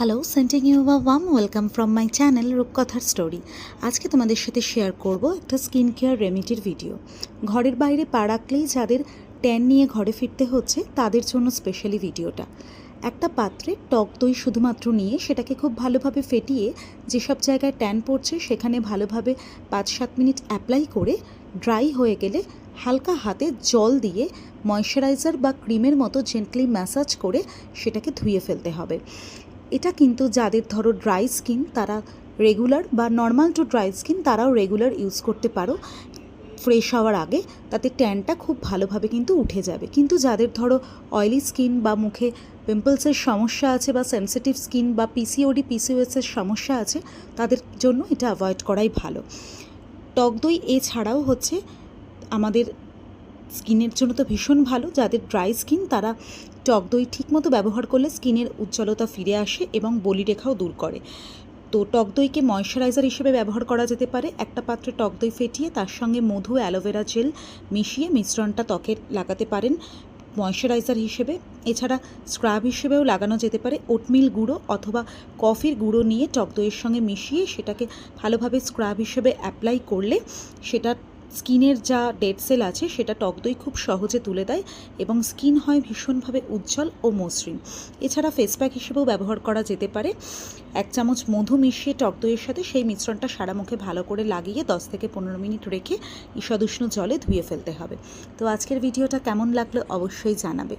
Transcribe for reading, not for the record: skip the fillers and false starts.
Hello, sending you a warm welcome from my channel রূপকথার story. আজকে তোমাদের সাথে শেয়ার করব একটা স্কিন কেয়ার রেমেডির ভিডিও। ঘরের বাইরে পা রাখলেই যাদের ট্যান নিয়ে ঘরে ফিরতে হচ্ছে তাদের জন্য স্পেশালি ভিডিওটা। একটা পাত্রে টক দই শুধুমাত্র নিয়ে সেটাকে খুব ভালোভাবে ফেটিয়ে যেসব জায়গায় ট্যান পড়ছে সেখানে ভালোভাবে 5-7 মিনিট অ্যাপ্লাই করে ড্রাই হয়ে গেলে হালকা হাতে জল দিয়ে ময়শ্চারাইজার বা ক্রিমের মতো জেন্টলি ম্যাসাজ করে সেটাকে ধুয়ে ফেলতে হবে। এটা কিন্তু যাদের ধরো ড্রাই স্কিন তারা রেগুলার বা নর্মাল টু ড্রাই স্কিন তারাও রেগুলার ইউজ করতে পারো ফ্রেশ হওয়ার আগে, তাতে ট্যানটা খুব ভালোভাবে কিন্তু উঠে যাবে। কিন্তু যাদের ধরো অয়েলি স্কিন বা মুখে পিম্পলসের সমস্যা আছে বা সেনসিটিভ স্কিন বা পিসিওডি পিসিওএসের সমস্যা আছে তাদের জন্য এটা অ্যাভয়েড করাই ভালো। টক দই এছাড়াও হচ্ছে আমাদের স্কিনের জন্য তো ভীষণ ভালো। যাদের ড্রাই স্কিন তারা টক দই ঠিকমতো ব্যবহার করলে স্কিনের উজ্জ্বলতা ফিরে আসে এবং বলিরেখাও দূর করে। তো টক দইকে ময়শ্চারাইজার হিসেবে ব্যবহার করা যেতে পারে। একটা পাত্রে টক দই ফেটিয়ে তার সঙ্গে মধু, অ্যালোভেরা জেল মিশিয়ে মিশ্রণটা ত্বকে লাগাতে পারেন ময়শ্চারাইজার হিসেবে। এছাড়া স্ক্রাব হিসেবেও লাগানো যেতে পারে। ওটমিল গুঁড়ো অথবা কফির গুঁড়ো নিয়ে টক দইয়ের সঙ্গে মিশিয়ে সেটাকে ভালোভাবে স্ক্রাব হিসেবে অ্যাপ্লাই করলে সেটা স্কিনের যা ডেড সেল আছে সেটা টক দই খুব সহজে তুলে দেয় এবং স্কিন হয় ভীষণভাবে উজ্জ্বল ও মসৃণ। এছাড়া ফেস প্যাক হিসেবেও ব্যবহার করা যেতে পারে। 1 চামচ মধু মিশিয়ে টক দইয়ের সাথে সেই মিশ্রণটা সারা মুখে ভালো করে লাগিয়ে 10 থেকে 15 মিনিট রেখে ঈষদুষ্ণ জলে ধুয়ে ফেলতে হবে। তো আজকের ভিডিওটা কেমন লাগলো অবশ্যই জানাবে।